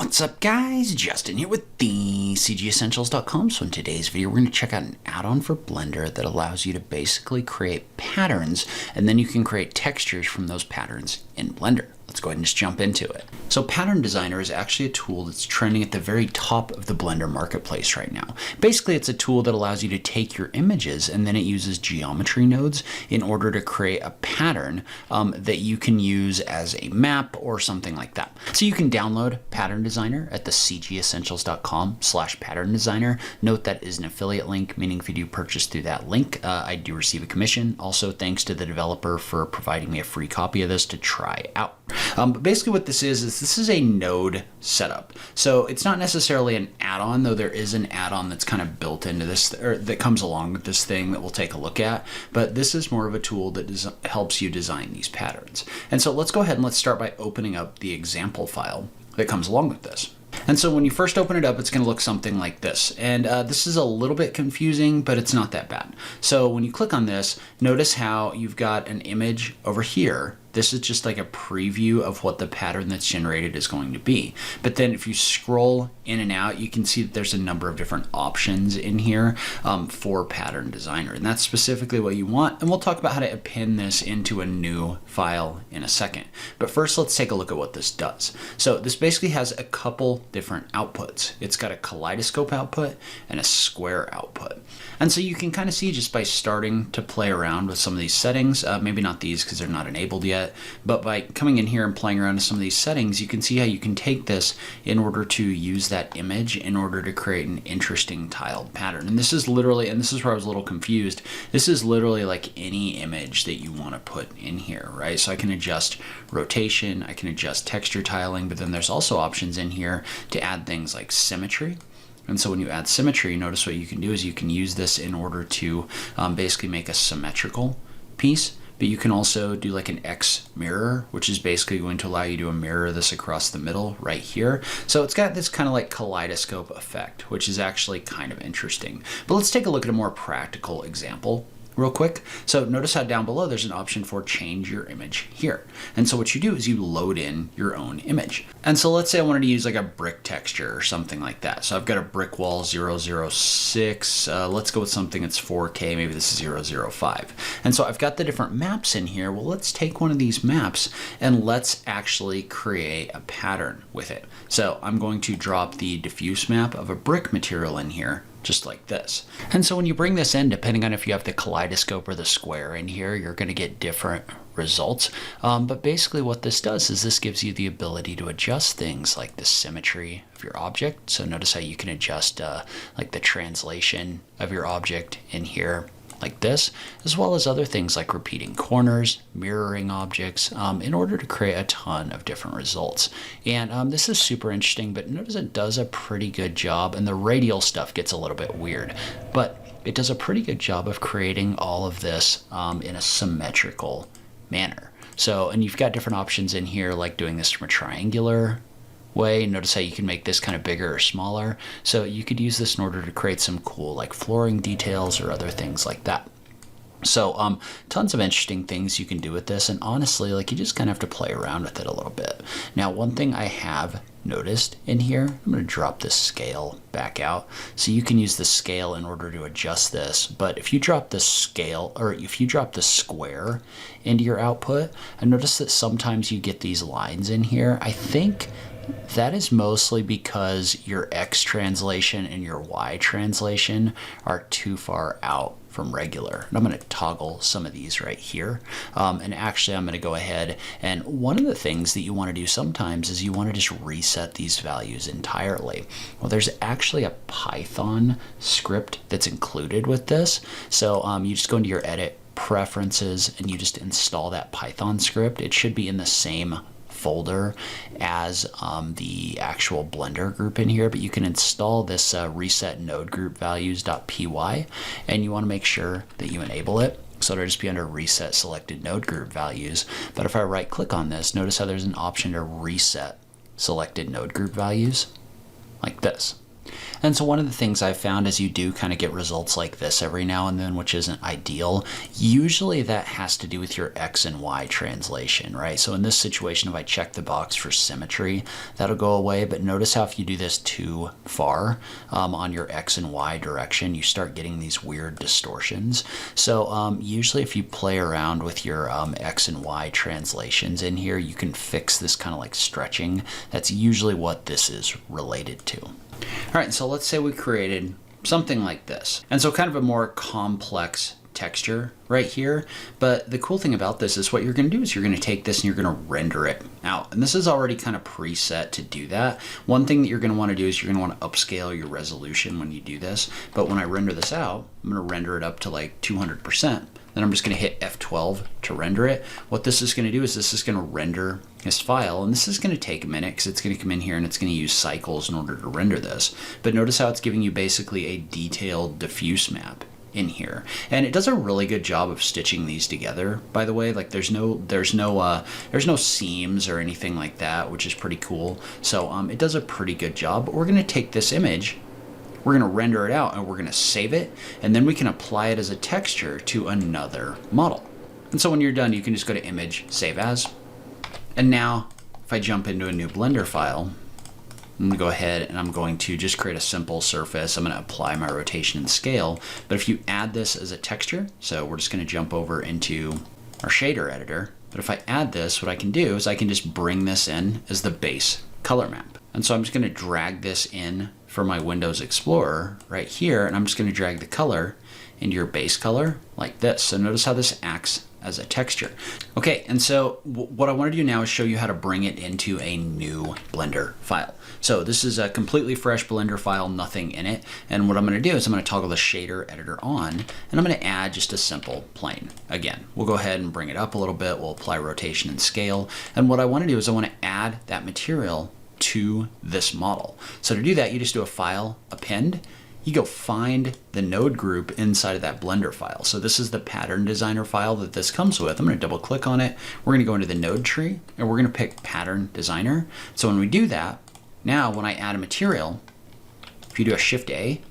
What's up guys, Justin here with the CGEssentials.com. So in today's video we're going to check out an add-on for Blender that allows you to basically create patterns, and then you can create textures from those patterns in Blender. Let's go ahead and just jump into it. So Pattern Designer is actually a tool that's trending at the very top of the Blender marketplace right now. Basically, it's a tool that allows you to take your images and then it uses geometry nodes in order to create a pattern that you can use as a map or something like that. So you can download Pattern Designer at the cgessentials.com/pattern designer. Note that is an affiliate link, meaning if you do purchase through that link, I do receive a commission. Also, thanks to the developer for providing me a free copy of this to try out. But basically what this is a node setup. So it's not necessarily an add-on, though there is an add-on that's kind of built into this, or that comes along with this thing that we'll take a look at. But this is more of a tool that helps you design these patterns. And so let's go ahead and let's start by opening up the example file that comes along with this. And so when you first open it up, it's going to look something like this. And this is a little bit confusing, but it's not that bad. So when you click on this, notice how you've got an image over here. This is just like a preview of what the pattern that's generated is going to be. But then if you scroll in and out, you can see that there's a number of different options in here for Pattern Designer. And that's specifically what you want. And we'll talk about how to append this into a new file in a second. But first, let's take a look at what this does. So this basically has a couple different outputs. It's got a kaleidoscope output and a square output. And so you can kind of see just by starting to play around with some of these settings, maybe not these because they're not enabled yet, but by coming in here and playing around with some of these settings, you can see how you can take this in order to use that image in order to create an interesting tiled pattern. And this is literally, and this is where I was a little confused, this is literally like any image that you want to put in here, right? So I can adjust rotation, I can adjust texture tiling, but then there's also options in here to add things like symmetry. And so when you add symmetry, notice what you can do is you can use this in order to basically make a symmetrical piece. But you can also do like an X mirror, which is basically going to allow you to mirror this across the middle right here. So it's got this kind of like kaleidoscope effect, which is actually kind of interesting. But let's take a look at a more practical example real quick. So notice how down below there's an option for change your image here. And so what you do is you load in your own image. And so let's say I wanted to use like a brick texture or something like that. So I've got a brick wall 006. Let's go with something that's 4K. Maybe this is 005. And so I've got the different maps in here. Well, let's take one of these maps and let's actually create a pattern with it. So I'm going to drop the diffuse map of a brick material in here, just like this. And so when you bring this in, depending on if you have the kaleidoscope or the square in here, you're going to get different results. But basically what this does is this gives you the ability to adjust things like the symmetry of your object. So notice how you can adjust like the translation of your object in here like this, as well as other things like repeating corners, mirroring objects, in order to create a ton of different results. And this is super interesting, but notice it does a pretty good job, and the radial stuff gets a little bit weird, but it does a pretty good job of creating all of this in a symmetrical manner. So, and you've got different options in here, like doing this from a triangular way. Notice how you can make this kind of bigger or smaller. So you could use this in order to create some cool like flooring details or other things like that. So tons of interesting things you can do with this, and honestly, like, you just kind of have to play around with it a little bit. Now, one thing I have noticed in here, I'm going to drop this scale back out. So you can use the scale in order to adjust this, but if you drop the scale, or if you drop the square into your output, I notice that sometimes you get these lines in here. I think that is mostly because your X translation and your Y translation are too far out from regular. And I'm going to toggle some of these right here. And actually, I'm going to go ahead, and one of the things that you want to do sometimes is you want to just reset these values entirely. Well, there's actually a Python script that's included with this. So you just go into your edit preferences and you just install that Python script. It should be in the same folder as the actual Blender group in here, but you can install this reset node group values.py, and you want to make sure that you enable it. So it'll just be under reset selected node group values. But if I right click on this, notice how there's an option to reset selected node group values like this. And so one of the things I've found is you do kind of get results like this every now and then, which isn't ideal. Usually that has to do with your X and Y translation, right? So in this situation, if I check the box for symmetry, that'll go away. But notice how if you do this too far on your X and Y direction, you start getting these weird distortions. So usually if you play around with your X and Y translations in here, you can fix this kind of like stretching. That's usually what this is related to. All right, so let's say we created something like this. And so kind of a more complex texture right here. But the cool thing about this is what you're going to do is you're going to take this and you're going to render it out. And this is already kind of preset to do that. One thing that you're going to want to do is you're going to want to upscale your resolution when you do this. But when I render this out, I'm going to render it up to like 200%. Then I'm just going to hit F12 to render it. What this is going to do is this is going to render this file, and this is going to take a minute because it's going to come in here and it's going to use cycles in order to render this. But notice how it's giving you basically a detailed diffuse map in here, and it does a really good job of stitching these together, by the way. Like there's no seams or anything like that, which is pretty cool. So it does a pretty good job. But we're going to take this image, we're going to render it out, and we're going to save it, and then we can apply it as a texture to another model. And so when you're done, you can just go to Image, Save As. And now if I jump into a new Blender file, I'm going to go ahead and I'm going to just create a simple surface. I'm going to apply my rotation and scale. But if you add this as a texture, so we're just going to jump over into our shader editor. But if I add this, what I can do is I can just bring this in as the base color map. And so I'm just going to drag this in for my Windows Explorer right here, and I'm just going to drag the color into your base color like this. So notice how this acts as a texture. Okay, and so what I want to do now is show you how to bring it into a new Blender file. So this is a completely fresh Blender file, nothing in it. And what I'm going to do is I'm going to toggle the shader editor on, and I'm going to add just a simple plane. Again, we'll go ahead and bring it up a little bit. We'll apply rotation and scale. And what I want to do is I want to add that material to this model. So to do that, you just do a file, append. You go find the node group inside of that Blender file. So this is the pattern designer file that this comes with. I'm going to double click on it. We're going to go into the node tree and we're going to pick pattern designer. So when we do that, now when I add a material, if you do a Shift A,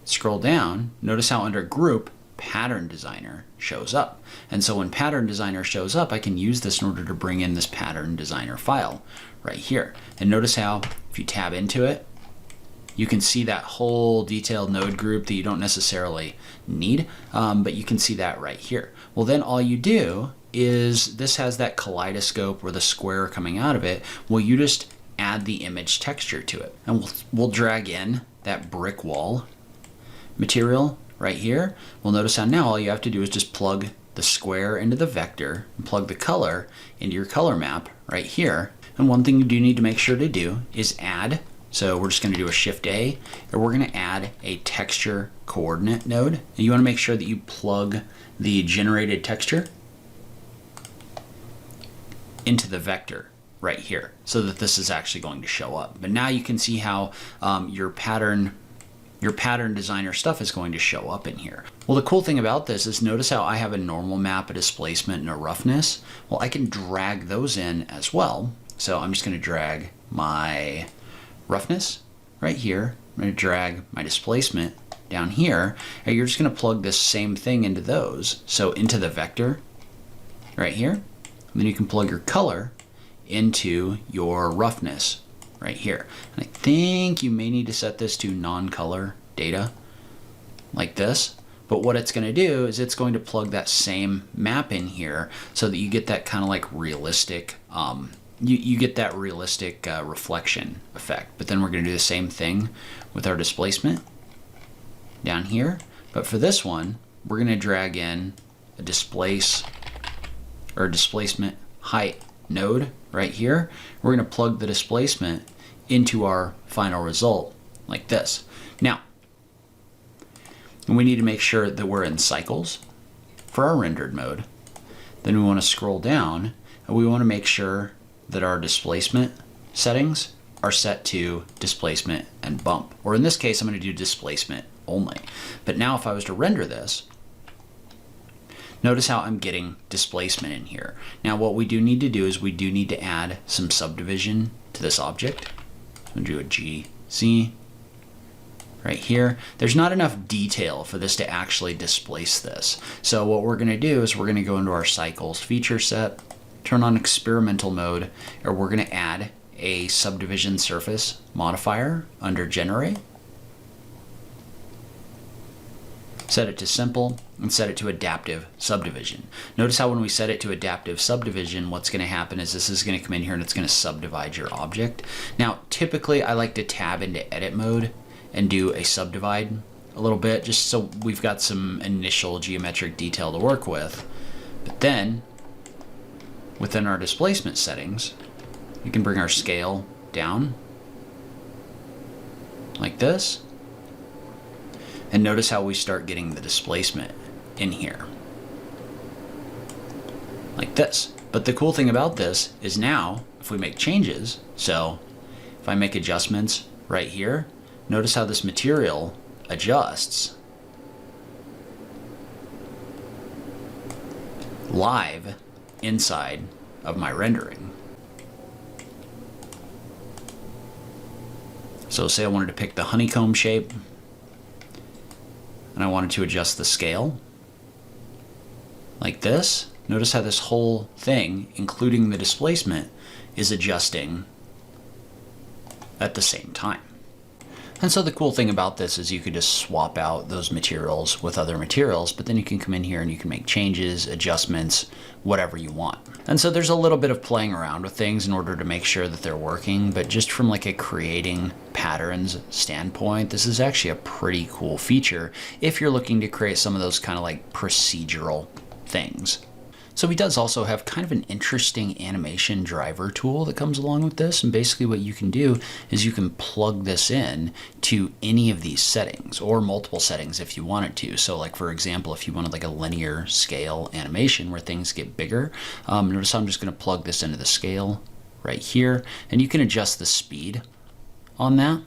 scroll down, notice how under group, pattern designer shows up. And so when pattern designer shows up, I can use this in order to bring in this pattern designer file right here. And notice how if you tab into it, you can see that whole detailed node group that you don't necessarily need, but you can see that right here. Well, then all you do is this has that kaleidoscope or the square coming out of it. Well, you just add the image texture to it, and we'll drag in that brick wall material right here. Well, notice how now all you have to do is just plug the square into the vector and plug the color into your color map right here. And one thing you do need to make sure to do is add. So we're just going to do a Shift A, and we're going to add a texture coordinate node. And you want to make sure that you plug the generated texture into the vector right here so that this is actually going to show up. But now you can see how your pattern designer stuff is going to show up in here. Well, the cool thing about this is notice how I have a normal map, a displacement, and a roughness. Well, I can drag those in as well. So I'm just going to drag my roughness right here. I'm going to drag my displacement down here, and you're just going to plug this same thing into those. So into the vector right here, and then you can plug your color into your roughness right here. And I think you may need to set this to non-color data like this. But what it's going to do is it's going to plug that same map in here so that you get that kind of like realistic you get that realistic reflection effect. But then we're going to do the same thing with our displacement down here. But for this one, we're going to drag in a displacement height node right here. We're going to plug the displacement into our final result like this. Now, we need to make sure that we're in cycles for our rendered mode. Then we want to scroll down and we want to make sure that our displacement settings are set to displacement and bump. Or in this case, I'm going to do displacement only. But now if I was to render this, notice how I'm getting displacement in here. Now what we do need to do is we do need to add some subdivision to this object. I'm going to do a GC, right here, there's not enough detail for this to actually displace this. So what we're going to do is we're going to go into our cycles feature set, turn on experimental mode, and we're going to add a subdivision surface modifier under generate. Set it to simple and set it to adaptive subdivision. Notice how when we set it to adaptive subdivision, what's going to happen is this is going to come in here and it's going to subdivide your object. Now, typically I like to tab into edit mode and do a subdivide a little bit just so we've got some initial geometric detail to work with. But then within our displacement settings, we can bring our scale down like this. And notice how we start getting the displacement in here, like this. But the cool thing about this is now, if we make changes, so if I make adjustments right here, notice how this material adjusts live inside of my rendering. So say I wanted to pick the honeycomb shape, and I wanted to adjust the scale like this. Notice how this whole thing, including the displacement, is adjusting at the same time. And so the cool thing about this is you could just swap out those materials with other materials, but then you can come in here and you can make changes, adjustments, whatever you want. And so there's a little bit of playing around with things in order to make sure that they're working, but just from like a creating patterns standpoint, this is actually a pretty cool feature if you're looking to create some of those kind of like procedural things. So he does also have kind of an interesting animation driver tool that comes along with this. And basically what you can do is you can plug this in to any of these settings or multiple settings if you wanted to. So like, for example, if you wanted like a linear scale animation where things get bigger, notice how I'm just going to plug this into the scale right here, and you can adjust the speed on that.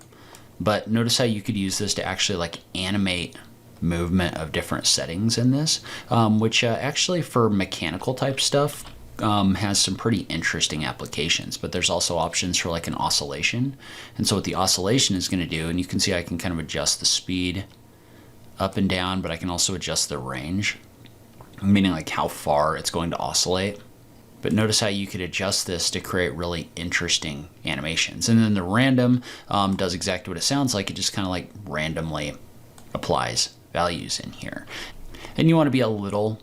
But notice how you could use this to actually like animate movement of different settings in this, which actually for mechanical type stuff has some pretty interesting applications. But there's also options for like an oscillation. And so what the oscillation is going to do, and you can see I can kind of adjust the speed up and down, but I can also adjust the range, meaning like how far it's going to oscillate. But notice how you could adjust this to create really interesting animations. And then the random does exactly what it sounds like. It just kind of like randomly applies values in here. And you want to be a little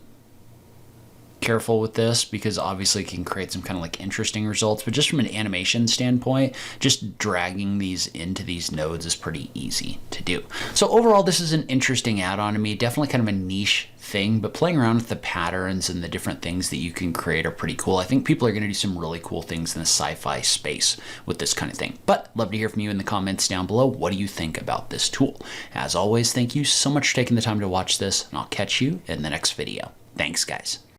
careful with this because obviously it can create some kind of like interesting results, but just from an animation standpoint, just dragging these into these nodes is pretty easy to do. So overall, this is an interesting add-on to me, definitely kind of a niche thing, but playing around with the patterns and the different things that you can create are pretty cool. I think people are going to do some really cool things in the sci-fi space with this kind of thing. But love to hear from you in the comments down below. What do you think about this tool? As always, thank you so much for taking the time to watch this, and I'll catch you in the next video. Thanks, guys.